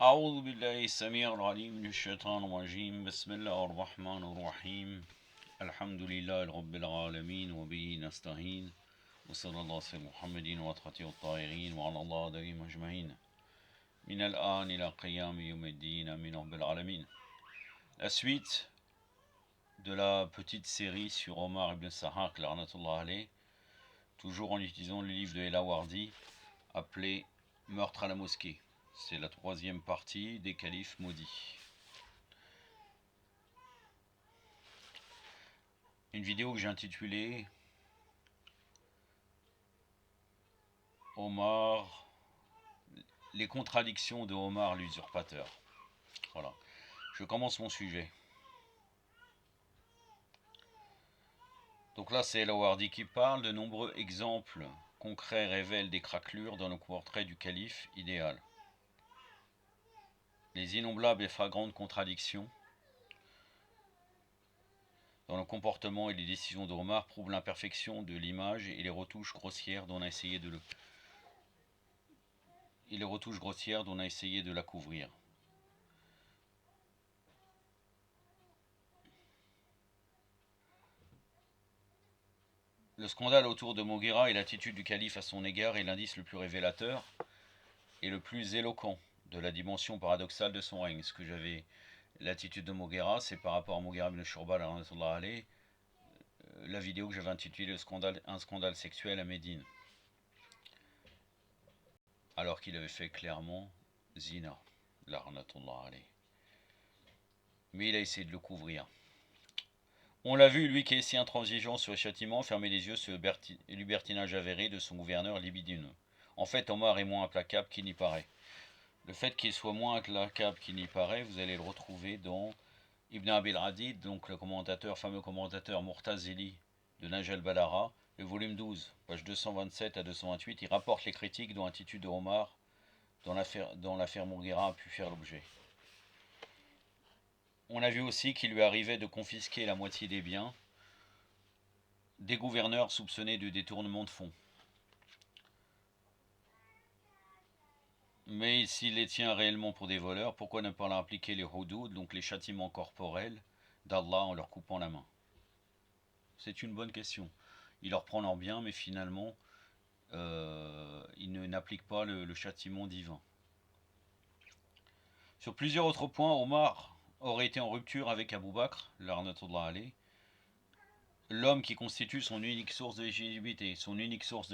أعوذ بالله السميع العليم من الشيطان الرجيم بسم الله الرحمن الرحيم الحمد لله رب العالمين وبه نستعين وصلى الله على محمد وأطهره الطاهرين وعلى الله دائم أجمعين من الآن إلى قيام يوم الدين من رب العالمين. La suite de la petite série sur Omar ibn Sahak, la'natullah alayh, toujours en utilisant le livre de El Awardi appelé Meurtre à la mosquée. C'est la troisième partie des califes maudits. Une vidéo que j'ai intitulée Omar, les contradictions de Omar l'usurpateur. Voilà, je commence mon sujet. Donc là, c'est El Awardi qui parle. De nombreux exemples concrets révèlent des craquelures dans le portrait du calife idéal. Les innombrables et flagrantes contradictions dans le comportement et les décisions d'Omar prouvent l'imperfection de l'image et les retouches grossières dont on a essayé de la couvrir. Le scandale autour de Moghera et l'attitude du calife à son égard est l'indice le plus révélateur et le plus éloquent de la dimension paradoxale de son règne. Ce que j'avais, l'attitude de Moghera, c'est par rapport à Moghera ibn Shurba, la vidéo que j'avais intitulée Un scandale sexuel à Médine. Alors qu'il avait fait clairement zina, mais il a essayé de le couvrir. On l'a vu, lui qui est si intransigeant sur le châtiment, fermer les yeux sur le libertinage avéré de son gouverneur libidineux. En fait, Omar est moins implacable qu'il n'y paraît. Le fait qu'il soit moins implacable qu'il n'y paraît, vous allez le retrouver dans Ibn Abil Hadid, donc le fameux commentateur Murtazili de Nahj al-Balagha, le volume 12, page 227 à 228, il rapporte les critiques dont l'attitude de Omar dans l'affaire Moghera a pu faire l'objet. On a vu aussi qu'il lui arrivait de confisquer la moitié des biens des gouverneurs soupçonnés de détournement de fonds. Mais s'il les tient réellement pour des voleurs, pourquoi ne pas leur appliquer les hudud, donc les châtiments corporels d'Allah en leur coupant la main? C'est une bonne question. Il leur prend leur bien, mais finalement, il n'applique pas le châtiment divin. Sur plusieurs autres points, Omar aurait été en rupture avec Abu Bakr, l'homme qui constitue son unique source de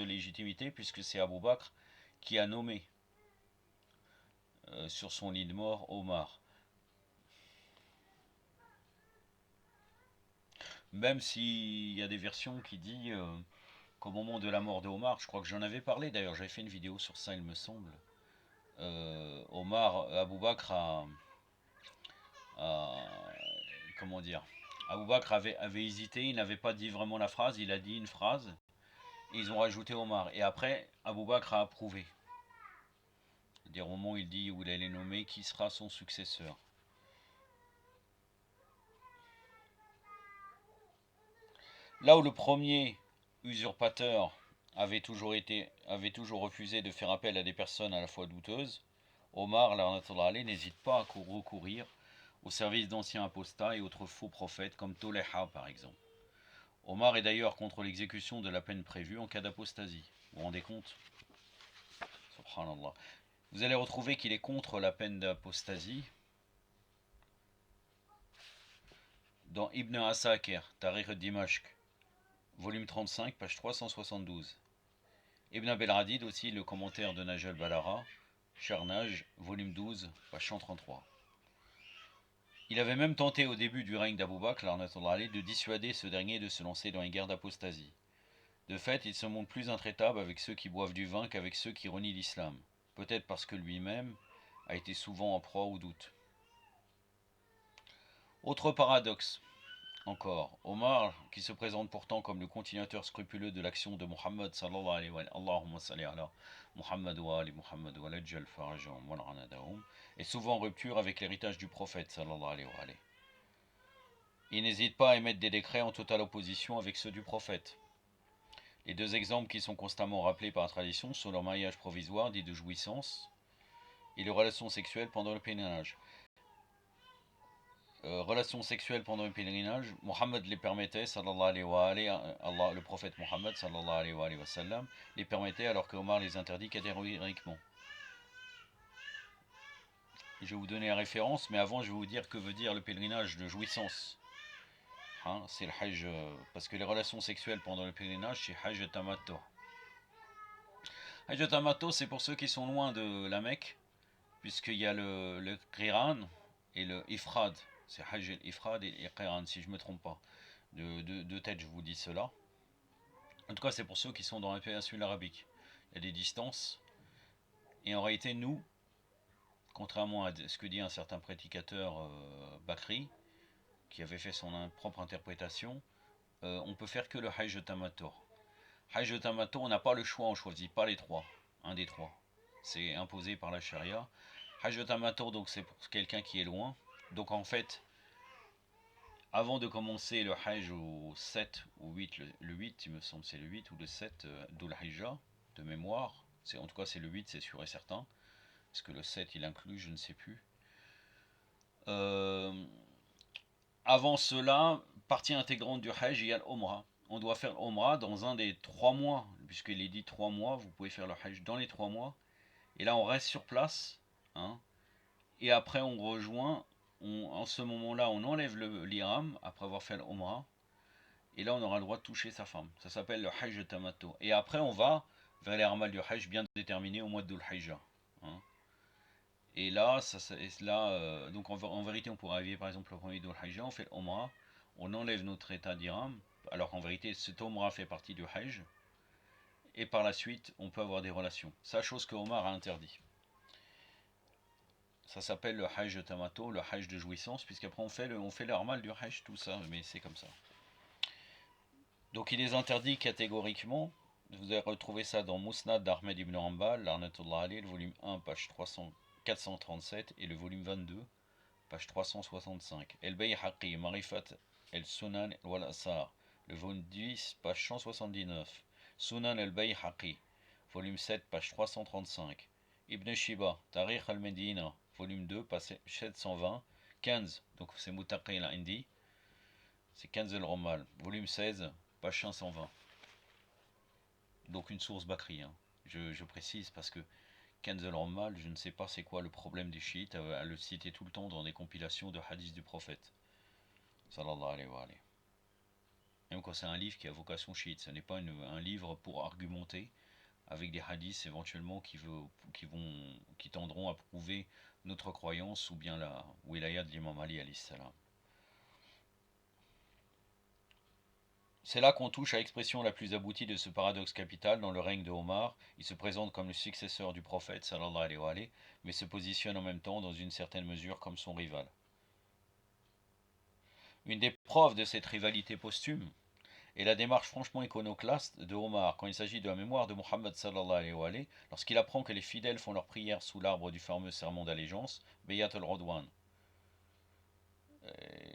légitimité, puisque c'est Abu Bakr qui a nommé sur son lit de mort Omar. Même s'il y a des versions qui disent qu'au moment de la mort de Omar, je crois que j'en avais parlé d'ailleurs, j'avais fait une vidéo sur ça il me semble, Abu Bakr comment dire, Abu Bakr avait hésité, il n'avait pas dit vraiment la phrase, il a dit une phrase, et ils ont rajouté Omar. Et après, Abu Bakr a approuvé. C'est-à-dire au moment où il dit, où il allait nommer qui sera son successeur. Là où le premier usurpateur avait toujours refusé de faire appel à des personnes à la fois douteuses, Omar n'hésite pas à recourir au service d'anciens apostats et autres faux prophètes comme Toleha par exemple. Omar est d'ailleurs contre l'exécution de la peine prévue en cas d'apostasie. Vous vous rendez compte? Subhanallah. Vous allez retrouver qu'il est contre la peine d'apostasie dans Ibn Asakir, Tariq Dimashq, volume 35, page 372. Ibn Abel Hadid aussi, le commentaire de Nahj al-Balagha, Charnage, volume 12, page 133. Il avait même tenté au début du règne d'Abu Bakr de dissuader ce dernier de se lancer dans une guerre d'apostasie. De fait, il se montre plus intraitable avec ceux qui boivent du vin qu'avec ceux qui renient l'islam, peut-être parce que lui-même a été souvent en proie au doute. Autre paradoxe encore, Omar, qui se présente pourtant comme le continuateur scrupuleux de l'action de Muhammad sallallahu alayhi wa Allahumma salli ala Muhammad wa ali Muhammad wa lajjal farajahum wa la'anadahum, est souvent en rupture avec l'héritage du prophète sallallahu alayhi wa alayhi. Il n'hésite pas à émettre des décrets en totale opposition avec ceux du prophète. Les deux exemples qui sont constamment rappelés par la tradition sont leur mariage provisoire dit de jouissance et les relations sexuelles pendant le pèlerinage. Relations sexuelles pendant le pèlerinage, Mohammed les permettait, sallallahu alayhi wa alayhi, Allah, le prophète Mohammed, sallallahu alayhi wa sallam, les permettait alors que Omar les interdit catégoriquement. Je vais vous donner la référence, mais avant je vais vous dire que veut dire le pèlerinage de jouissance. Hein, c'est le hajj, parce que les relations sexuelles pendant le pèlerinage, c'est hajj tamattu. Hajj tamattu, c'est pour ceux qui sont loin de la Mecque, puisqu'il y a le qiran et le ifrad. C'est hajj el-ifrad et le qiran, si je ne me trompe pas. De tête, je vous dis cela. En tout cas, c'est pour ceux qui sont dans la péninsule arabique. Il y a des distances. Et en réalité, nous, contrairement à ce que dit un certain prédicateur Bakri, qui avait fait son propre interprétation, on peut faire que le hajj tamattu. Hajj tamattu, on n'a pas le choix, on ne choisit pas les trois. Un des trois. C'est imposé par la charia. Hajj tamattu, donc c'est pour quelqu'un qui est loin. Donc en fait, avant de commencer le hajj au 7 ou 8, le 8, il me semble c'est le 8 ou le 7 d'Ul Hijjah, de mémoire. En tout cas c'est le 8, c'est sûr et certain. Est-ce que le 7 il inclut, je ne sais plus. Avant cela, partie intégrante du hajj, il y a l'Omra. On doit faire l'Omra dans un des 3 mois, puisqu'il est dit 3 mois, vous pouvez faire le hajj dans les 3 mois. Et là on reste sur place, hein, et après on rejoint, en ce moment-là on enlève l'ihram, après avoir fait l'Omra. Et là, on aura le droit de toucher sa femme. Ça s'appelle le hajj tamattu. Et après, on va vers les ramals du hajj bien déterminés au mois de Dhul Hijjah. Hein. Et là, donc en vérité, on pourrait arriver par exemple au premier Dhul Hijjah, on fait l'Omra, on enlève notre état d'Iram, alors qu'en vérité, cet Omra fait partie du hajj. Et par la suite, on peut avoir des relations. C'est la chose que Omar a interdit. Ça s'appelle le hajj tamattu, le hajj de jouissance, puisqu'après on fait le ramal du hajj, tout ça, mais c'est comme ça. Donc il est interdit catégoriquement. Vous allez retrouver ça dans Mousnad d'Ahmed ibn Hanbal, l'Arnatullah Ali, le volume 1, page 437, et le volume 22, page 365. El Bayhaqi, Marifat El Sunan wal Asar, le volume 10, page 179. Sunan El Bayhaqi, volume 7, page 335. Ibn Shiba, Tarikh al-Medina, volume 2, page 720. 15, donc c'est Mutaqi al-Indi, c'est 15 el-Romal, volume 16, page 520. Donc une source Bakri, hein. Je précise parce que Kanz al-Rammal, je ne sais pas c'est quoi le problème des chiites à le citer tout le temps dans des compilations de hadiths du prophète. Sallallahu alayhi wa alayhi. Même quand c'est un livre qui a vocation chiite, ce n'est pas un livre pour argumenter avec des hadiths éventuellement qui tendront à prouver notre croyance ou bien la wilaya de l'imam Ali alayhi salam. C'est là qu'on touche à l'expression la plus aboutie de ce paradoxe capital dans le règne de Omar. Il se présente comme le successeur du prophète, sallallahu alayhi wa alayhi, mais se positionne en même temps dans une certaine mesure comme son rival. Une des preuves de cette rivalité posthume est la démarche franchement iconoclaste de Omar quand il s'agit de la mémoire de Mohammed sallallahu alayhi wa alayhi, lorsqu'il apprend que les fidèles font leur prière sous l'arbre du fameux serment d'allégeance, Bayat al-Rodwan.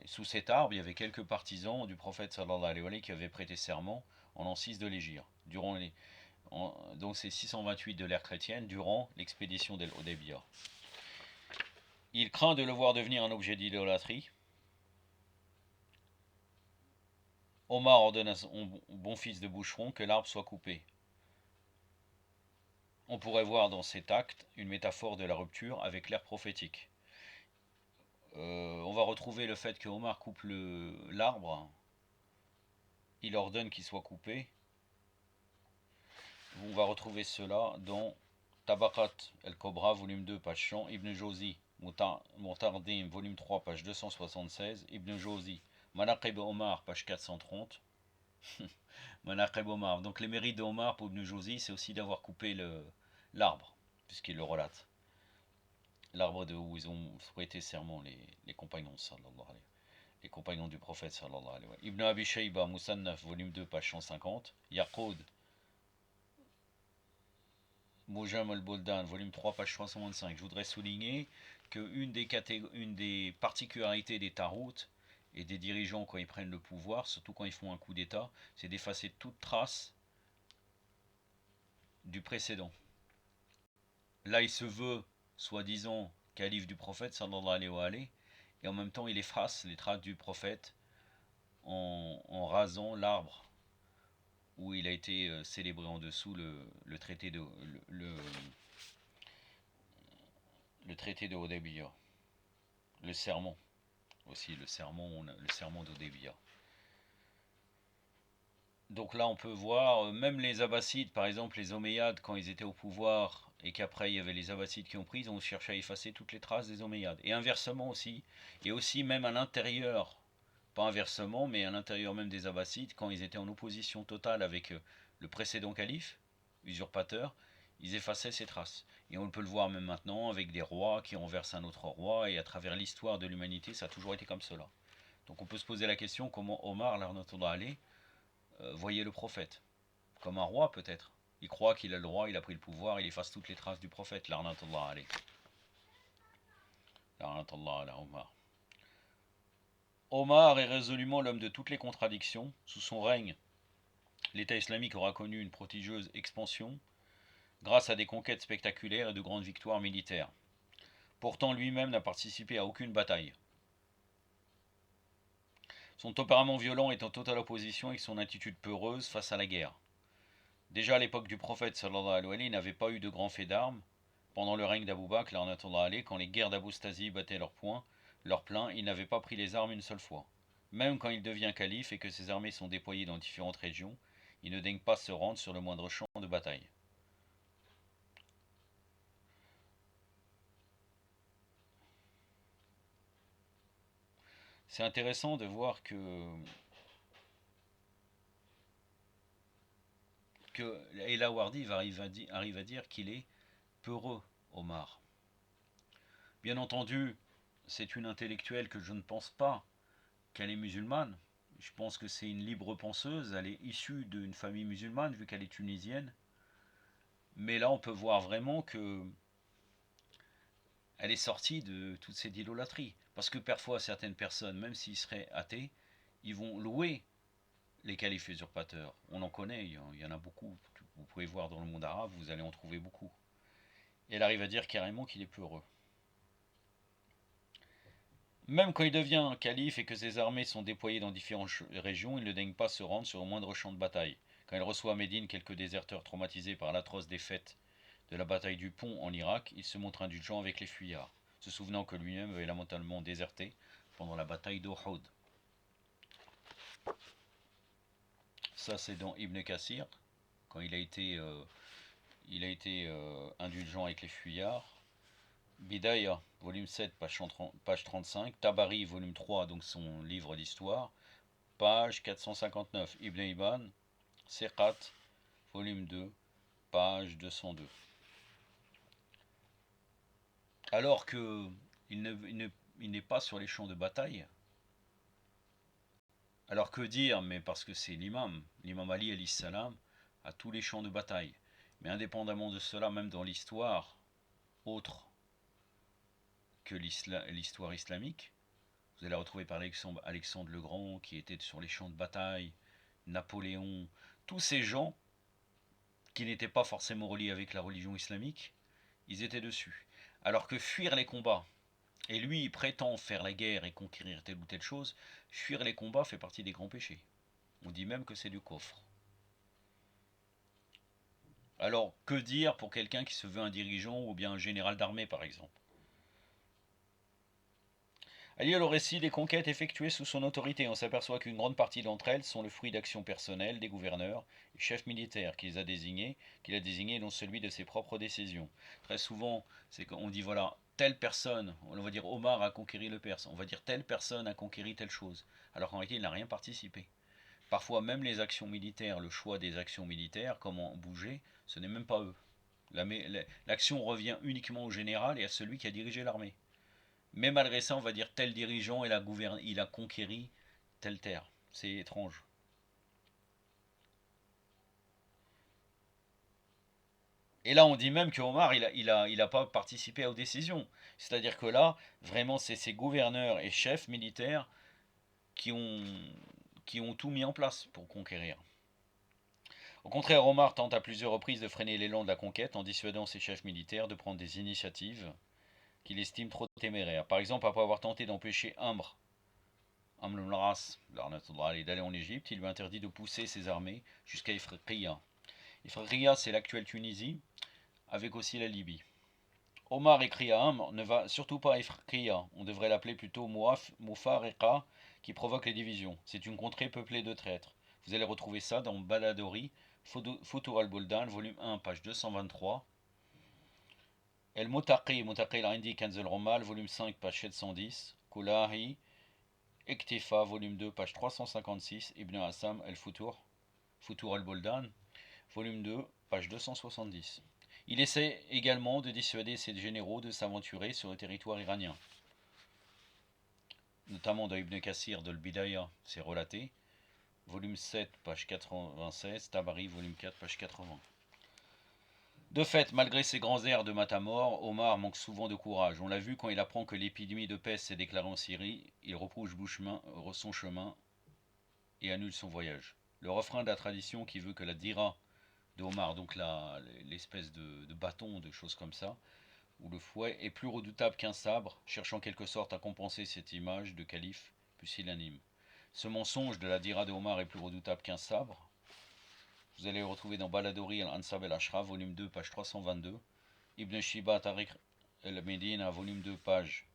Sous cet arbre, il y avait quelques partisans du prophète sallallahu alayhi wa alayhi qui avaient prêté serment en l'an 6 de l'Hégire, donc c'est 628 de l'ère chrétienne, durant l'expédition d'El Hudaybiyah. Il craint de le voir devenir un objet d'idolâtrie. Omar ordonne à son bon fils de boucheron que l'arbre soit coupé. On pourrait voir dans cet acte une métaphore de la rupture avec l'ère prophétique. On va retrouver le fait que Omar coupe l'arbre. Il ordonne qu'il soit coupé. On va retrouver cela dans Tabaqat el-Kobra, volume 2, page 100, Ibn Jawzi, Mutardim, volume 3, page 276, Ibn Jawzi, Manaqib Omar, page 430. Manaqib Omar. Donc les mérites d'Omar pour Ibn Jawzi, c'est aussi d'avoir coupé l'arbre, puisqu'il le relate. L'arbre où ils ont prêté serment, les compagnons, sallallahu alayhi. Les compagnons du prophète, sallallahu alayhi. Ibn Abi Shayba, Musannaf, volume 2, page 150. Yaqoud, Mojam al-Buldan, volume 3, page 325. Je voudrais souligner qu'une des particularités des taroutes et des dirigeants quand ils prennent le pouvoir, surtout quand ils font un coup d'État, c'est d'effacer toute trace du précédent. Là, il se veut soi-disant calife du prophète, sallallahu alayhi wa alayhi, et en même temps il efface les traces du prophète en rasant l'arbre où il a été célébré en dessous le traité de le traité de Hudaybiyah, le sermon aussi, le sermon d'Hudaybiyah. Donc là on peut voir, même les Abbassides, par exemple les Omeyyades, quand ils étaient au pouvoir et qu'après il y avait les Abbassides qui ont pris, ils ont cherché à effacer toutes les traces des Omeyyades. Et inversement aussi, et aussi même à l'intérieur, pas inversement, mais à l'intérieur même des Abbassides, quand ils étaient en opposition totale avec le précédent calife, usurpateur, ils effaçaient ces traces. Et on peut le voir même maintenant avec des rois qui renversent un autre roi, et à travers l'histoire de l'humanité, ça a toujours été comme cela. Donc on peut se poser la question comment Omar, l'arnatullah alayh, voyait le prophète. Comme un roi peut-être. Il croit qu'il a le droit, il a pris le pouvoir, il efface toutes les traces du prophète, l'arnatullah alayh. L'arnatullah ala Omar. Omar est résolument l'homme de toutes les contradictions. Sous son règne, l'État islamique aura connu une prodigieuse expansion grâce à des conquêtes spectaculaires et de grandes victoires militaires. Pourtant, lui-même n'a participé à aucune bataille. Son tempérament violent est en totale opposition avec son attitude peureuse face à la guerre. Déjà à l'époque du prophète sallallahu alayhi wa sallam, il n'avait pas eu de grands faits d'armes. Pendant le règne d'Abou Bakr, quand les guerres d'Abou-Stasie battaient leur plein, il n'avait pas pris les armes une seule fois. Même quand il devient calife et que ses armées sont déployées dans différentes régions, il ne daigne pas se rendre sur le moindre champ de bataille. C'est intéressant de voir que Ella Wardi arrive à dire qu'il est peureux, Omar. Bien entendu, c'est une intellectuelle que je ne pense pas qu'elle est musulmane. Je pense que c'est une libre penseuse, elle est issue d'une famille musulmane vu qu'elle est tunisienne. Mais là, on peut voir vraiment que elle est sortie de toute cette idolâtrie. Parce que parfois, certaines personnes, même s'ils seraient athées, ils vont louer les califes usurpateurs. On en connaît, il y en a beaucoup. Vous pouvez voir dans le monde arabe, vous allez en trouver beaucoup. Et elle arrive à dire carrément qu'il est peureux. Même quand il devient calife et que ses armées sont déployées dans différentes régions, il ne daigne pas se rendre sur le moindre champ de bataille. Quand il reçoit à Médine quelques déserteurs traumatisés par l'atroce défaite de la bataille du Pont en Irak, il se montre indulgent avec les fuyards, se souvenant que lui-même avait lamentalement déserté pendant la bataille d'Uhud. Ça, c'est dans Ibn Kassir, quand il a été indulgent avec les fuyards. Bidaya, volume 7, page 35. Tabari, volume 3, donc son livre d'histoire, page 459. Ibn Ibn, Seqat, volume 2, page 202. Alors que il n'est pas sur les champs de bataille. Alors que dire, mais parce que c'est l'imam Ali alayhi salam, à tous les champs de bataille. Mais indépendamment de cela, même dans l'histoire autre que l'histoire islamique, vous allez retrouver par Alexandre le Grand qui était sur les champs de bataille, Napoléon, tous ces gens qui n'étaient pas forcément reliés avec la religion islamique, ils étaient dessus. Alors que fuir les combats, et lui il prétend faire la guerre et conquérir telle ou telle chose, fuir les combats fait partie des grands péchés. On dit même que c'est du coffre. Alors que dire pour quelqu'un qui se veut un dirigeant ou bien un général d'armée par exemple? À lire le récit des conquêtes effectuées sous son autorité, on s'aperçoit qu'une grande partie d'entre elles sont le fruit d'actions personnelles des gouverneurs et chefs militaires qu'il a désignés, dont celui de ses propres décisions. Très souvent, c'est qu'on dit voilà, telle personne, on va dire Omar a conquéri le Perse, on va dire telle personne a conquéri telle chose, alors qu'en réalité il n'a rien participé. Parfois même les actions militaires, le choix des actions militaires, comment bouger, ce n'est même pas eux. L'action revient uniquement au général et à celui qui a dirigé l'armée. Mais malgré ça, on va dire tel dirigeant, il a conquéri telle terre. C'est étrange. Et là, on dit même que Omar, il a pas participé aux décisions. C'est-à-dire que là, vraiment, c'est ces gouverneurs et chefs militaires qui ont, qui ont tout mis en place pour conquérir. Au contraire, Omar tente à plusieurs reprises de freiner l'élan de la conquête en dissuadant ses chefs militaires de prendre des initiatives qu'il estime trop téméraire. Par exemple, après avoir tenté d'empêcher Amr ibn al-As d'aller en Égypte, il lui interdit de pousser ses armées jusqu'à Ifriqiya. Ifriqiya, c'est l'actuelle Tunisie, avec aussi la Libye. Omar écrit à Amr, ne va surtout pas à Ifriqiya, on devrait l'appeler plutôt Mufariqa, qui provoque les divisions. C'est une contrée peuplée de traîtres. Vous allez retrouver ça dans Baladori, Futur al-Buldan, volume 1, page 223. El Mutaqi, Mutaqi al-Indi, Kanz al-Romal, volume 5, page 710. Kulahi, Ektifa, volume 2, page 356. Ibn Assam, El-Futur, Futur al-Buldan, volume 2, page 270. Il essaie également de dissuader ses généraux de s'aventurer sur le territoire iranien. Notamment dans Ibn Kassir de l'Bidaya, c'est relaté. Volume 7, page 96, Tabari, volume 4, page 80. De fait, malgré ses grands airs de matamor, Omar manque souvent de courage. On l'a vu quand il apprend que l'épidémie de peste s'est déclarée en Syrie, il repousse son chemin et annule son voyage. Le refrain de la tradition qui veut que la dira de Omar, donc l'espèce de bâton, de choses comme ça, ou le fouet, est plus redoutable qu'un sabre, cherchant en quelque sorte à compenser cette image de calife pusillanime. Ce mensonge de la dira de Omar est plus redoutable qu'un sabre. Vous allez le retrouver dans Baladori al-Ansab al-Ashraf, volume 2, page 322. Ibn Shiba Tariq al-Medina, volume 2, page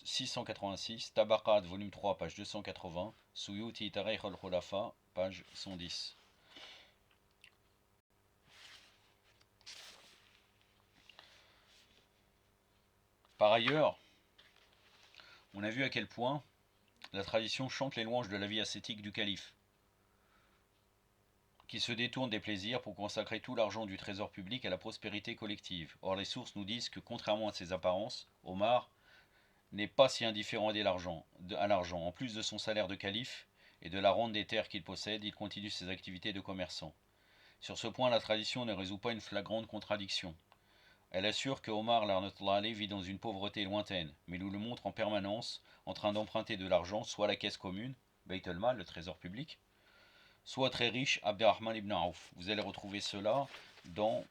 686. Tabaqat, volume 3, page 280. Suyuti Tariq al-Khulafa, page 110. Par ailleurs, on a vu à quel point la tradition chante les louanges de la vie ascétique du calife, qui se détourne des plaisirs pour consacrer tout l'argent du trésor public à la prospérité collective. Or, les sources nous disent que, contrairement à ses apparences, Omar n'est pas si indifférent à l'argent. En plus de son salaire de calife et de la rente des terres qu'il possède, il continue ses activités de commerçant. Sur ce point, la tradition ne résout pas une flagrante contradiction. Elle assure que Omar vit dans une pauvreté lointaine, mais nous le montre en permanence en train d'emprunter de l'argent, soit à la caisse commune, Beit al-Mal, le trésor public, soit très riche, Abderrahman ibn Auf. Vous allez retrouver cela dans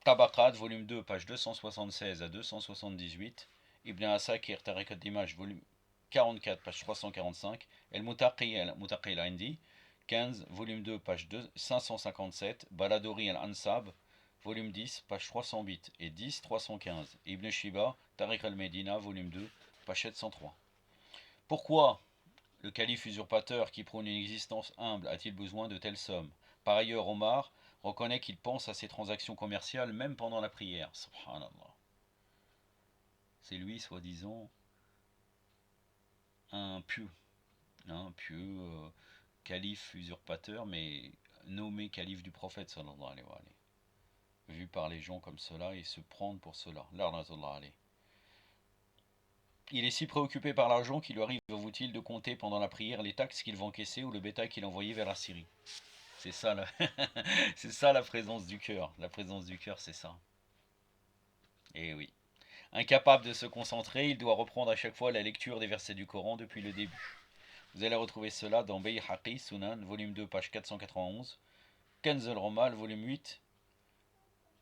Tabaqat, volume 2, page 276 à 278, Ibn Asakir, Tariq al-Dimash, volume 44, page 345, El-Mutaqi al-Indi, 15, volume 2, page 557, Baladori al-Ansab, volume 10, page 308 et 10, 315, Ibn Shiba, Tariq al-Medina, volume 2, page 703. Pourquoi le calife usurpateur qui prône une existence humble a-t-il besoin de telles sommes? Par ailleurs, Omar reconnaît qu'il pense à ses transactions commerciales même pendant la prière. Subhanallah. C'est lui, soi-disant, un pieux, calife usurpateur, mais nommé calife du prophète, sallallahu alayhi wa alayhi. Vu par les gens comme cela et se prendre pour cela. L'arnatullah alayhi. Il est si préoccupé par l'argent qu'il lui arrive, vous-t-il, de compter pendant la prière les taxes qu'il va encaisser ou le bétail qu'il envoyait vers la Syrie. C'est ça, c'est ça la présence du cœur. La présence du cœur, c'est ça. Et oui. Incapable de se concentrer, il doit reprendre à chaque fois la lecture des versets du Coran depuis le début. Vous allez retrouver cela dans Bayhaqi, Sunan, volume 2, page 491, Kanz al-Romal, volume 8,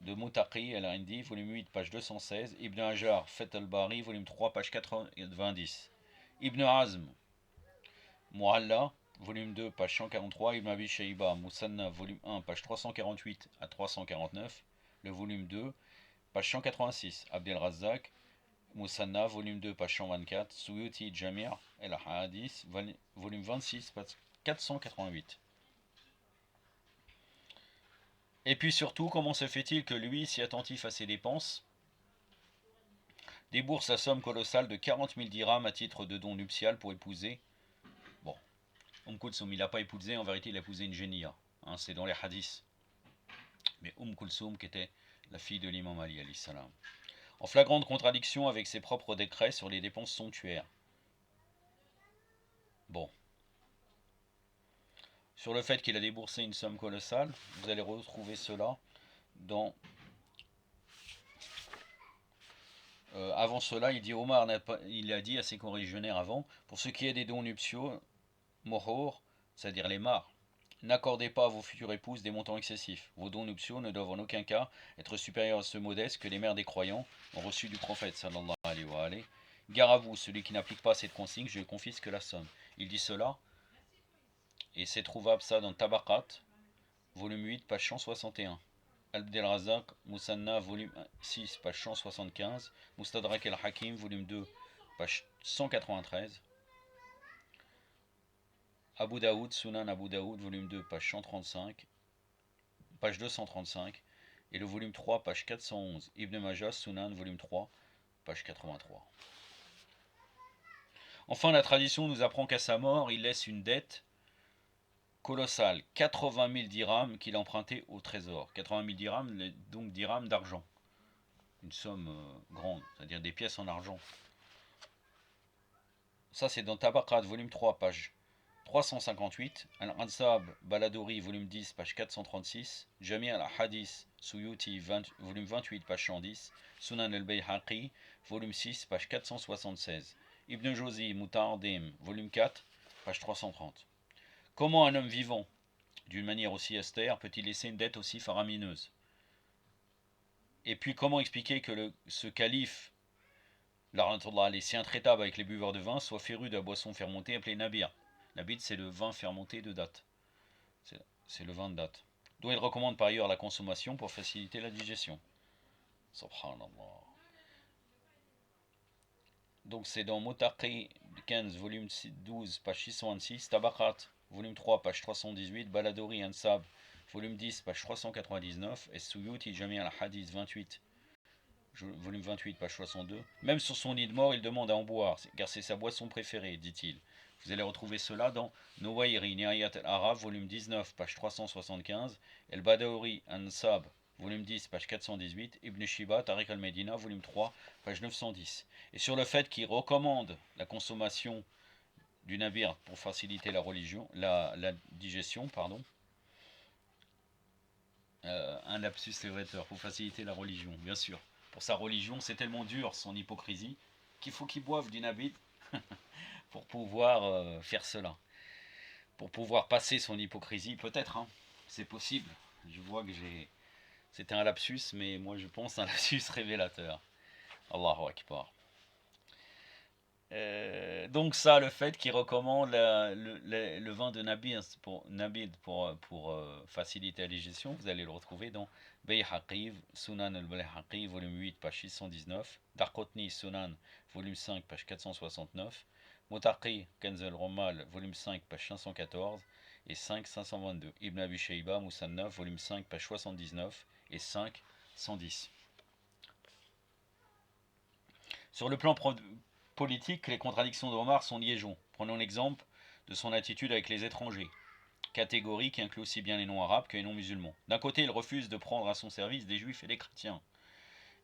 de Mutaqi al-Indi, volume 8, page 216, Ibn Hajar, Fath al-Bari, volume 3, page 90, Ibn Azm, Mu'alla, volume 2, page 143, Ibn Abi Shayba, Musanna, volume 1, page 348 à 349, le volume 2, page 186, Abdel Razzaq, Musanna, volume 2, page 124, Suyuti Jamir El Hadith, volume 26, page 488. Et puis surtout, comment se fait-il que lui, si attentif à ses dépenses, débourse la somme colossale de 40 000 dirhams à titre de don nuptial pour épouser. Bon, Kulsoum, il n'a pas épousé, en vérité, il a épousé une génia. Hein, c'est dans les hadiths. Mais Kulsoum, qui était la fille de l'imam Ali, alayhi salam. En flagrante contradiction avec ses propres décrets sur les dépenses somptuaires. Bon. Sur le fait qu'il a déboursé une somme colossale, vous allez retrouver cela dans... avant cela, il dit Omar, il a dit à ses corégionnaires avant, pour ce qui est des dons nuptiaux, mohor, c'est-à-dire les mares, N'accordez pas à vos futures épouses des montants excessifs. Vos dons nuptiaux ne doivent en aucun cas être supérieurs à ceux modestes que les mères des croyants ont reçus du prophète sallallahu alayhi wa alayhi. Gare à vous, celui qui n'applique pas cette consigne, je confisque la somme. Il dit cela, et c'est trouvable ça dans Tabaqat, volume 8, page 161. Abdelrazak, Moussanna, volume 6, page 175. Moustadrak el-Hakim, volume 2, page 193. Abu Daoud, Sunan Abu Daoud, volume 2, page 135, page 235, et le volume 3, page 411. Ibn Majah, Sunan, volume 3, page 83. Enfin, la tradition nous apprend qu'à sa mort, il laisse une dette colossale, 80 000 dirhams qu'il empruntait au trésor. 80 000 dirhams, donc dirhams d'argent. Une somme grande, c'est-à-dire des pièces en argent. Ça, c'est dans Tabaqat, volume 3, page 358, Al-Ansab Baladori, volume 10, page 436, Jami' al-Hadith Suyuti, volume 28, page 110, Sunan al-Bayhaqi, volume 6, page 476, Ibn Jawzi Mutardim, volume 4, page 330. Comment un homme vivant, d'une manière aussi austère, peut-il laisser une dette aussi faramineuse? Et puis comment expliquer que ce calife, si intraitable avec les buveurs de vin, soit féru de la boisson fermentée appelée nabir? Nabid, c'est le vin fermenté de date. C'est le vin de date. Dont il recommande par ailleurs la consommation pour faciliter la digestion. Subhanallah. Donc c'est dans Motaqi 15, volume 12, page 626, Tabaqat, volume 3, page 318, Baladori Ansab, volume 10, page 399, et Suyuti Jami' al-Hadith 28, volume 28, page 62. Même sur son lit de mort, il demande à en boire, car c'est sa boisson préférée, dit-il. Vous allez retrouver cela dans Nowairi Nihayat al-Arab, volume 19, page 375, El Badaouri Ansab, volume 10, page 418, Ibn Shiba, Tariq al-Medina, volume 3, page 910. Et sur le fait qu'il recommande la consommation du nabir pour faciliter la digestion, pardon. Un lapsus révélateur, pour faciliter la religion, bien sûr. Pour sa religion, c'est tellement dur, son hypocrisie, qu'il faut qu'il boive du nabid pour pouvoir faire cela. Pour pouvoir passer son hypocrisie, peut-être, hein, c'est possible. Je vois que c'était un lapsus, mais moi je pense un lapsus révélateur. Allahu Akbar. Donc ça, le fait qu'il recommande le vin de Nabid pour faciliter la digestion, vous allez le retrouver dans Bayhaqi, Sunan al-Bayhaqi, volume 8, page 619, Darqutni Sunan, volume 5, page 469, Motaqi, Kanz al-Romal, volume 5, page 514, et 5, 522, Ibn Abi Shayba, Musannaf, volume 5, page 79, et 5, 110. Sur le plan politique, les contradictions d'Omar sont liégeons. Prenons l'exemple de son attitude avec les étrangers, catégorie qui inclut aussi bien les non-arabes que les non-musulmans. D'un côté, il refuse de prendre à son service des juifs et des chrétiens,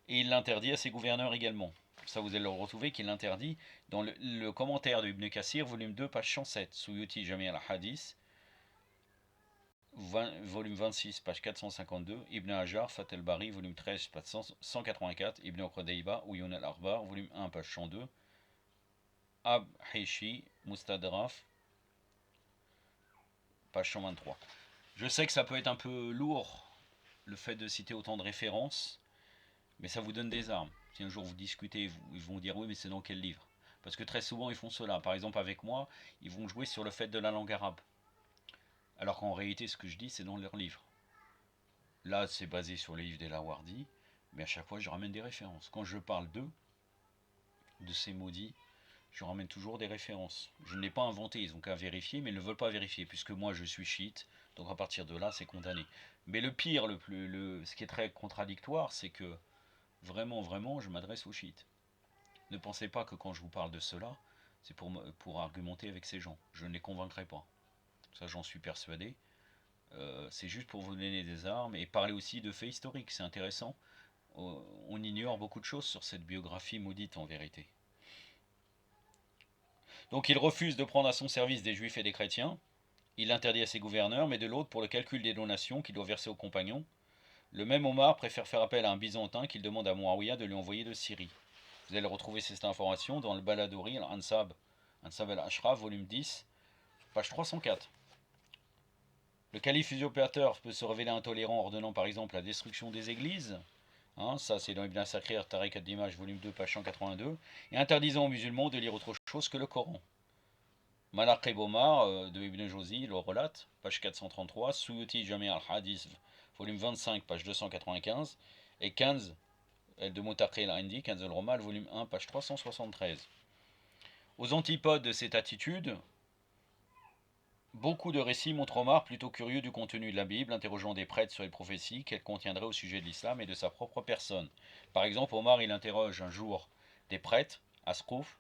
et il l'interdit à ses gouverneurs également. Ça, vous allez le retrouver qu'il l'interdit dans le commentaire de Ibn Kassir, volume 2, page 107, Suyuti Jami' al-Hadith, volume 26, page 452, Ibn Hajar, Fath al-Bari, volume 13, page 184, Ibn Qudayba, Uyun al-Arbar, volume 1, page 102, Abhishi, Mustadraf, page 123. Je sais que ça peut être un peu lourd, le fait de citer autant de références, mais ça vous donne des armes. Si un jour vous discutez, ils vont dire oui, mais c'est dans quel livre? Parce que très souvent ils font cela. Par exemple avec moi, ils vont jouer sur le fait de la langue arabe. Alors qu'en réalité, ce que je dis, c'est dans leur livre. Là, c'est basé sur les livres des Lawardi, mais à chaque fois, je ramène des références. Quand je parle d'eux, de ces maudits, je ramène toujours des références. Je ne l'ai pas inventé, ils ont qu'à vérifier, mais ils ne veulent pas vérifier, puisque moi je suis chiite, donc à partir de là c'est condamné. Mais le pire, ce qui est très contradictoire, c'est que vraiment, je m'adresse aux chiites. Ne pensez pas que quand je vous parle de cela, c'est pour argumenter avec ces gens. Je ne les convaincrai pas. Ça, j'en suis persuadé. C'est juste pour vous donner des armes et parler aussi de faits historiques. C'est intéressant. On ignore beaucoup de choses sur cette biographie maudite en vérité. Donc il refuse de prendre à son service des juifs et des chrétiens. Il l'interdit à ses gouverneurs, mais de l'autre, pour le calcul des donations qu'il doit verser aux compagnons, le même Omar préfère faire appel à un Byzantin qu'il demande à Muawiyah de lui envoyer de Syrie. Vous allez retrouver cette information dans le Baladori, Ansab al-Ashraf, volume 10, page 304. Le calife usurpateur peut se révéler intolérant, ordonnant par exemple la destruction des églises. Hein, ça, c'est dans Ibn Asakir, Tariq ad-Dimaj, volume 2, page 182. Et interdisant aux musulmans de lire autre chose que le Coran. Malaq Omar de Ibn Jawzi le relate, page 433. Suyuti Jami al-Hadith, volume 25, page 295. Et 15 de Mutaqi al-Indi, 15 al-Romal, volume 1, page 373. Aux antipodes de cette attitude, beaucoup de récits montrent Omar plutôt curieux du contenu de la Bible, interrogeant des prêtres sur les prophéties qu'elle contiendrait au sujet de l'islam et de sa propre personne. Par exemple, Omar il interroge un jour des prêtres, Asqouf,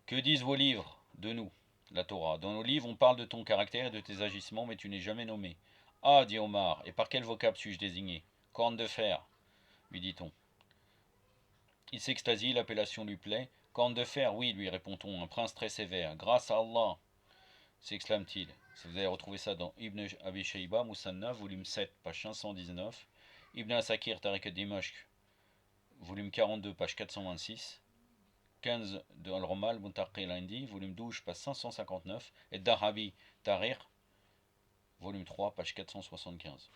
que disent vos livres de nous, la Torah? Dans nos livres, on parle de ton caractère et de tes agissements, mais tu n'es jamais nommé. Ah, dit Omar, et par quel vocable suis-je désigné? Corne de fer, lui dit-on. Il s'extasie, l'appellation lui plaît. Corne de fer, oui, lui répond-on, un prince très sévère. Grâce à Allah, s'exclame-t-il. Vous allez retrouver ça dans Ibn Abi Shayba, Musannaf, volume 7, page 519. Ibn Asakir, Tariq ad-Dimashq, volume 42, page 426. 15 de Al-Romal, Muntaqi al-Indi, volume 12, page 559. Et Dahabi, Tariq, volume 3, page 475.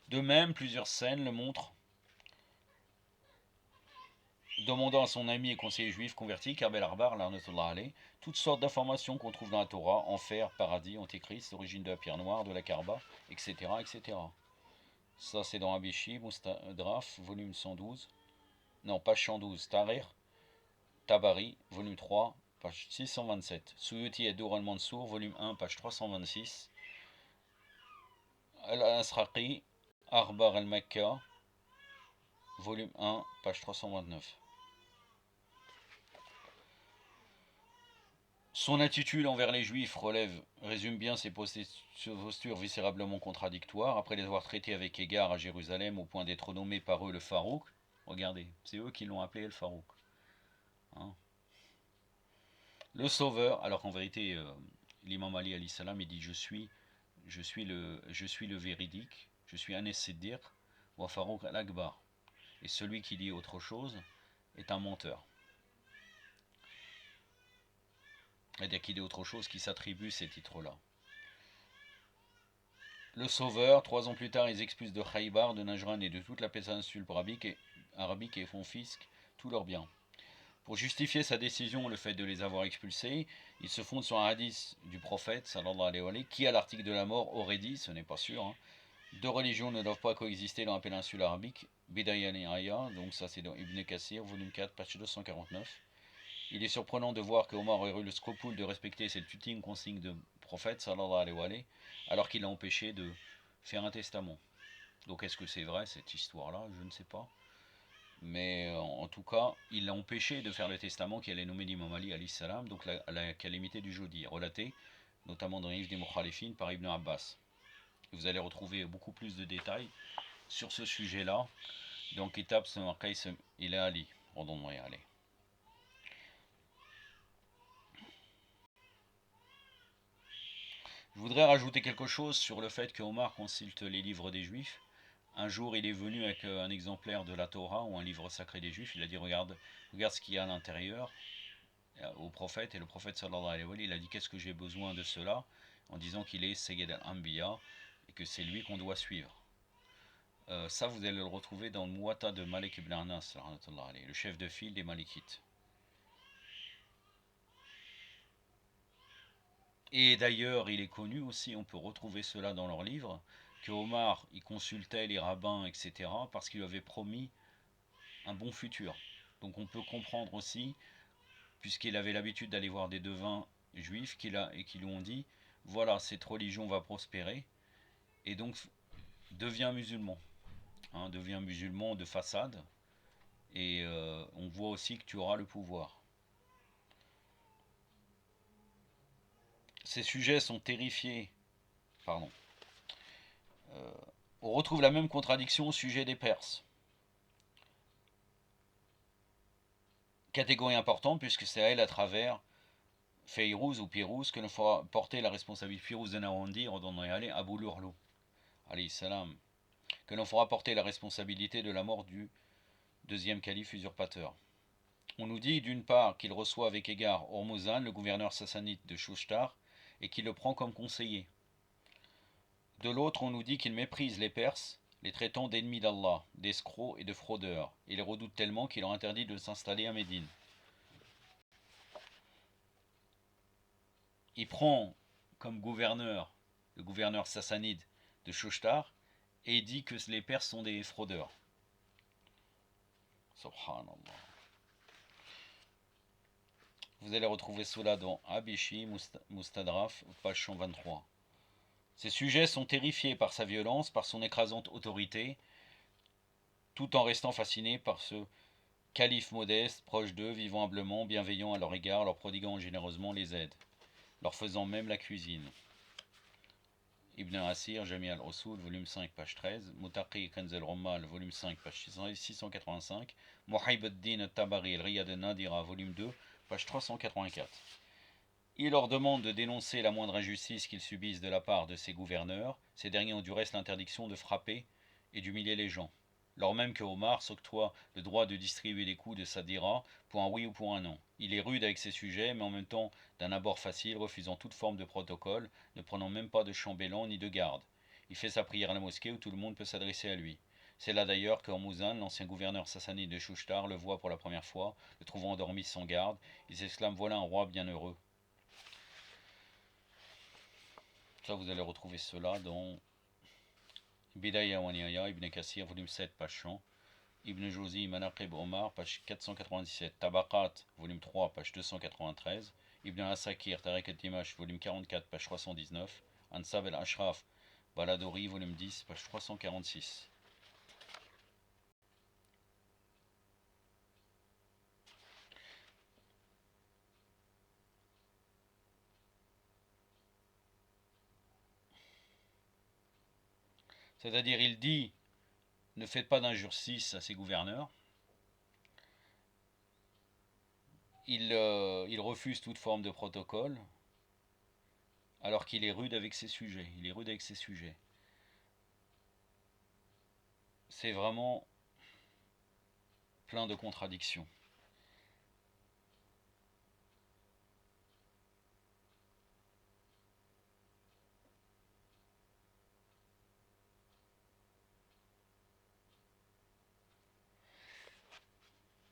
De même, plusieurs scènes le montrent demandant à son ami et conseiller juif converti, Karbel Arbar, toutes sortes d'informations qu'on trouve dans la Torah, enfer, paradis, antéchrist, l'origine de la pierre noire, de la Karba, etc. etc. Ça c'est dans Abishi, Mustadraf, volume 112, non, page 112, Tahrir, Tabari, volume 3, page 627, Suyuti et Dur al-Mansour, volume 1, page 326, Al-Asraqi, Arbar al-Makka, volume 1, page 329. Son attitude envers les Juifs résume bien ses postures viscérablement contradictoires. Après les avoir traités avec égard à Jérusalem au point d'être nommé par eux le Farouk, regardez, c'est eux qui l'ont appelé le Farouk. Hein. Le Sauveur, alors qu'en vérité, l'imam Ali alayhi salam, il dit je suis le véridique, je suis Anes Siddiq, wa Farouk al-Akbar. Et celui qui dit autre chose est un menteur. C'est-à-dire qu'il dit autre chose qui s'attribue ces titres-là. Le Sauveur, 3 ans plus tard, ils expulsent de Khaybar, de Najran et de toute la péninsule arabique et font fisc tous leurs biens. Pour justifier sa décision, le fait de les avoir expulsés, il se fonde sur un hadith du prophète, sallallahu alayhi wa sallam, qui à l'article de la mort aurait dit, ce n'est pas sûr, hein, deux religions ne doivent pas coexister dans la péninsule arabique, Bidaya et Aya, donc ça c'est dans Ibn Kassir, volume 4, page 249. Il est surprenant de voir que Omar aurait eu le scrupule de respecter cette ultime consigne de prophète, sallallahu alayhi wa sallam, alors qu'il l'a empêché de faire un testament. Donc est-ce que c'est vrai cette histoire-là? Je ne sais pas. Mais en tout cas, il l'a empêché de faire le testament qui allait nommer l'imam Ali alayhi salam, donc la calamité du jeudi, relatée notamment dans les livres des Mukhalifin par Ibn Abbas. Vous allez retrouver beaucoup plus de détails sur ce sujet-là dans Kitab Samarkais ila Ali. Rendons-nous y aller. Je voudrais rajouter quelque chose sur le fait que Omar consulte les livres des Juifs. Un jour, il est venu avec un exemplaire de la Torah ou un livre sacré des Juifs. Il a dit regarde ce qu'il y a à l'intérieur au prophète. Et le prophète sallallahu alayhi wa sallam, il a dit qu'est-ce que j'ai besoin de cela, en disant qu'il est Sayyid al-Anbiya et que c'est lui qu'on doit suivre. Ça, vous allez le retrouver dans le Muwatta de Malik ibn Anas, le chef de file des Malikites. Et d'ailleurs, il est connu aussi, on peut retrouver cela dans leurs livres, que Omar, il consultait les rabbins, etc., parce qu'il lui avait promis un bon futur. Donc on peut comprendre aussi, puisqu'il avait l'habitude d'aller voir des devins juifs, qui lui ont dit, voilà, cette religion va prospérer, et donc deviens musulman. Hein, deviens musulman de façade, et on voit aussi que tu auras le pouvoir. Ces sujets sont terrifiés. Pardon. On retrouve la même contradiction au sujet des Perses. Catégorie importante puisque c'est à elle à travers Feyrouz ou Pirouz que l'on fera porter la responsabilité, Firouz de Narandi, redonnant aller Abu Lurlou, alayhi salam, que l'on fera porter la responsabilité de la mort du deuxième calife usurpateur. On nous dit d'une part qu'il reçoit avec égard Hormuzan, le gouverneur sassanide de Shushtar, et qu'il le prend comme conseiller. De l'autre, on nous dit qu'il méprise les Perses, les traitant d'ennemis d'Allah, d'escrocs et de fraudeurs, et les redoute tellement qu'il leur interdit de s'installer à Médine. Il prend comme gouverneur le gouverneur sassanide de Shustar et il dit que les Perses sont des fraudeurs. Subhanallah. Vous allez retrouver cela dans Abishi Mustadraf, page 123. Ces sujets sont terrifiés par sa violence, par son écrasante autorité, tout en restant fascinés par ce calife modeste, proche d'eux, vivant humblement, bienveillant à leur égard, leur prodiguant généreusement les aides, leur faisant même la cuisine. Ibn Asir, Jami al-Rasoul, volume 5, page 13, Mutaqi Kanz al-Rummal, volume 5, page 685, Muhaib ad-Din al-Tabari, al-Riyad al-Nadira, volume 2, page 384. Il leur demande de dénoncer la moindre injustice qu'ils subissent de la part de ces gouverneurs. Ces derniers ont du reste l'interdiction de frapper et d'humilier les gens. Lors même que Omar s'octroie le droit de distribuer des coups de Sadira pour un oui ou pour un non. Il est rude avec ses sujets, mais en même temps d'un abord facile, refusant toute forme de protocole, ne prenant même pas de chambellan ni de garde. Il fait sa prière à la mosquée où tout le monde peut s'adresser à lui. C'est là d'ailleurs qu'Hormuzan, l'ancien gouverneur sassanide de Shushtar, le voit pour la première fois, le trouvant endormi sans garde. Il s'exclame: voilà un roi bienheureux. Ça, vous allez retrouver cela dans Bidaya wa Nihaya, Ibn Kassir, volume 7, page 100. Ibn Jawzi, Manaqib Omar, page 497. Tabaqat, volume 3, page 293. Ibn Asakir, Tariq al-Dimash, volume 44, page 319. Ansab el-Ashraf, Baladori, volume 10, page 346. C'est-à-dire, il dit: ne faites pas d'injustice à ces gouverneurs. Il refuse toute forme de protocole, alors qu'il est rude avec ses sujets. Il est rude avec ses sujets. C'est vraiment plein de contradictions.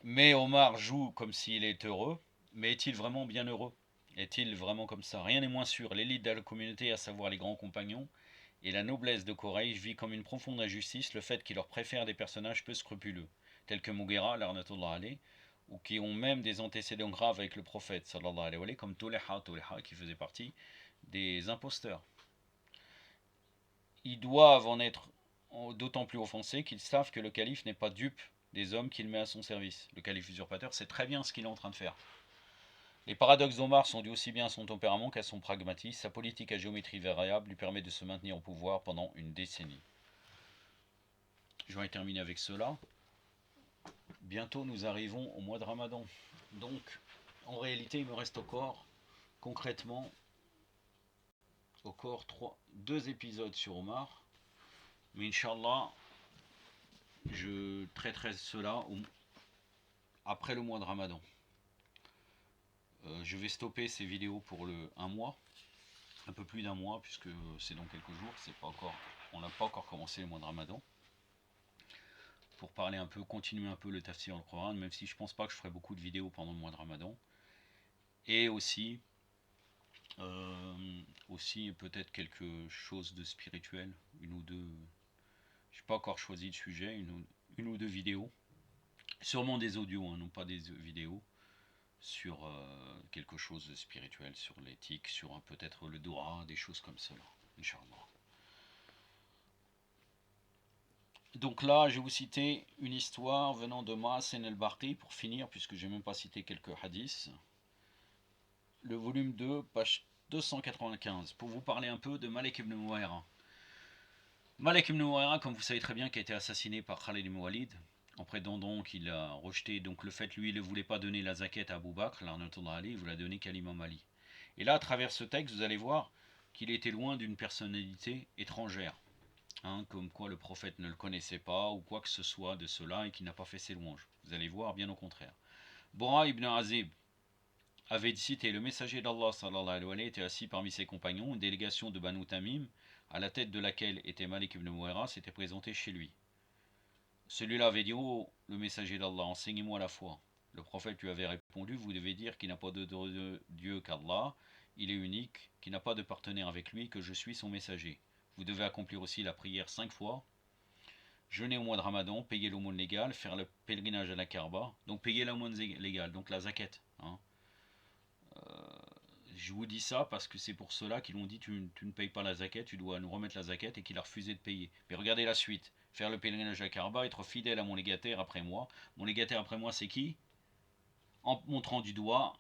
Mais Omar joue comme s'il est heureux, mais est-il vraiment bien heureux? Est-il vraiment comme ça? Rien n'est moins sûr. L'élite de la communauté, à savoir les grands compagnons, et la noblesse de Quraysh vit comme une profonde injustice le fait qu'il leur préfère des personnages peu scrupuleux, tels que Mughira, l'arnatullah alayh, ou qui ont même des antécédents graves avec le prophète, sallallahu alayhi wa sallam, comme Tuleha, qui faisait partie des imposteurs. Ils doivent en être d'autant plus offensés qu'ils savent que le calife n'est pas dupe des hommes qu'il met à son service. Le calife usurpateur sait très bien ce qu'il est en train de faire. Les paradoxes d'Omar sont dus aussi bien à son tempérament qu'à son pragmatisme. Sa politique à géométrie variable lui permet de se maintenir au pouvoir pendant une décennie. Je vais terminer avec cela. Bientôt nous arrivons au mois de Ramadan. Donc, en réalité, il me reste encore, concrètement, deux épisodes sur Omar. Mais Inch'Allah, je traiterai cela après le mois de Ramadan. Je vais stopper ces vidéos pour un mois, un peu plus d'un mois, puisque c'est dans quelques jours, on n'a pas encore commencé le mois de Ramadan. Pour parler un peu, continuer un peu le tafsir dans le Coran, même si je pense pas que je ferai beaucoup de vidéos pendant le mois de Ramadan. Et aussi peut-être quelque chose de spirituel, une ou deux. Je n'ai pas encore choisi le sujet, une ou deux vidéos. Sûrement des audios, hein, non pas des vidéos, sur quelque chose de spirituel, sur l'éthique, sur peut-être le Dora, des choses comme cela, Inch'Allah. Donc là, je vais vous citer une histoire venant de Ma'asen el-Barqi pour finir, puisque je n'ai même pas cité quelques hadiths. Le volume 2, page 295, pour vous parler un peu de Malik ibn Muwayra. Malik ibn Muwayra, comme vous savez très bien, qui a été assassiné par Khalid ibn Walid, en prétendant qu'il a rejeté donc le fait, lui, il ne voulait pas donner la zakat à Abu Bakr, l'arnatullah Ali, il voulait la donner qu'à l'imam Ali. Et là, à travers ce texte, vous allez voir qu'il était loin d'une personnalité étrangère. Comme quoi le prophète ne le connaissait pas, ou quoi que ce soit de cela, et qu'il n'a pas fait ses louanges. Vous allez voir, bien au contraire. Bora ibn Azib, avait cité le messager d'Allah sallallahu alayhi wa sallam était assis parmi ses compagnons, une délégation de Banu Tamim, à la tête de laquelle était Malik ibn Muwayra, s'était présentée chez lui. Celui-là avait dit: oh, le messager d'Allah, enseignez-moi la foi. Le prophète lui avait répondu: vous devez dire qu'il n'a pas de Dieu qu'Allah, il est unique, qu'il n'a pas de partenaire avec lui, que je suis son messager. Vous devez accomplir aussi la prière 5 fois, jeûner au mois de Ramadan, payer l'aumône légale, faire le pèlerinage à la Kaaba, donc payer l'aumône légale, donc la zakat. Hein. Je vous dis ça parce que c'est pour cela qu'ils ont dit tu ne payes pas la zakat, tu dois nous remettre la zakat, et qu'il a refusé de payer. Mais regardez la suite: faire le pèlerinage à Kaaba, être fidèle à mon légataire après moi. Mon légataire après moi, c'est qui? En montrant du doigt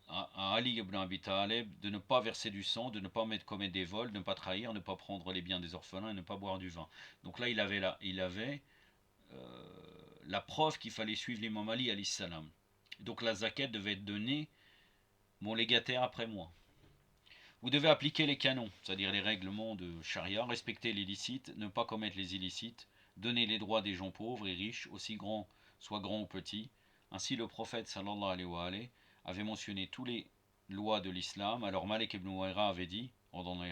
à Ali ibn Abi Talib de ne pas verser du sang, de ne pas commettre des vols, de ne pas trahir, de ne pas prendre les biens des orphelins et ne pas boire du vin. Donc là, il avait la preuve qu'il fallait suivre l'imam Ali alayhi salam. Donc la zakat devait être donnée mon légataire après moi. Vous devez appliquer les canons, c'est-à-dire les règlements de charia, respecter les licites, ne pas commettre les illicites, donner les droits des gens pauvres et riches, aussi grands, soit grands ou petits. Ainsi le prophète sallallahu alayhi wa alayhi avait mentionné toutes les lois de l'islam. Alors Malik ibn Muwayra avait dit, ordonnant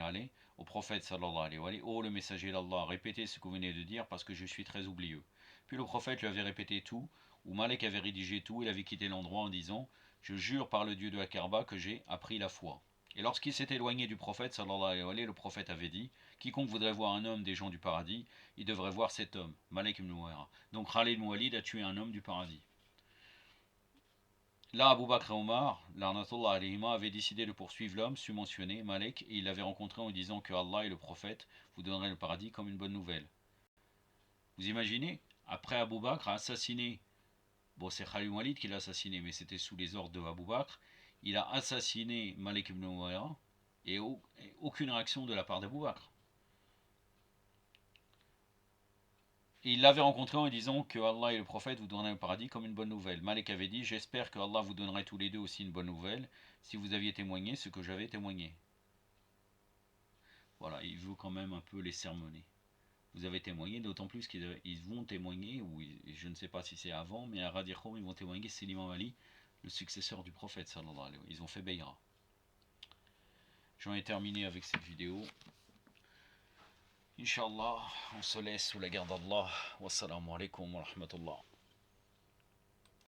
au prophète sallallahu alayhi wa alayhi: oh le messager d'Allah, répétez ce que vous venez de dire parce que je suis très oublieux. Puis le prophète lui avait répété tout, ou Malik avait rédigé tout, il avait quitté l'endroit en disant: je jure par le Dieu de la Kaaba que j'ai appris la foi. Et lorsqu'il s'est éloigné du prophète, sallallahu alayhi wa sallam, le prophète avait dit: quiconque voudrait voir un homme des gens du paradis, il devrait voir cet homme, Malik ibn Muwayra. Donc Khalid ibn Walid a tué un homme du paradis. Là, Abu Bakr et Omar, l'arnatullah alayhima, avaient décidé de poursuivre l'homme submentionné, Malik, et il l'avait rencontré en disant que Allah et le prophète vous donneraient le paradis comme une bonne nouvelle. Vous imaginez? Après Abu Bakr a assassiné, bon c'est Khalid ibn Walid qui l'a assassiné, mais c'était sous les ordres de Abu Bakr, il a assassiné Malik ibn Muwayra, et aucune réaction de la part d'Abou Bakr. Et il l'avait rencontré en disant que Allah et le prophète vous donneraient le paradis comme une bonne nouvelle. Malik avait dit: j'espère que Allah vous donnerait tous les deux aussi une bonne nouvelle si vous aviez témoigné ce que j'avais témoigné. Voilà, il veut quand même un peu les sermonner. Vous avez témoigné, d'autant plus qu'ils vont témoigner, ou je ne sais pas si c'est avant, mais à Radir Khoum, ils vont témoigner, c'est l'imam Ali, le successeur du prophète sallallahu alayhi wa sallam. Ils ont fait Bayra. J'en ai terminé avec cette vidéo. Inch'Allah, on se laisse sous la garde d'Allah. Wassalamu alaikum wa rahmatullah.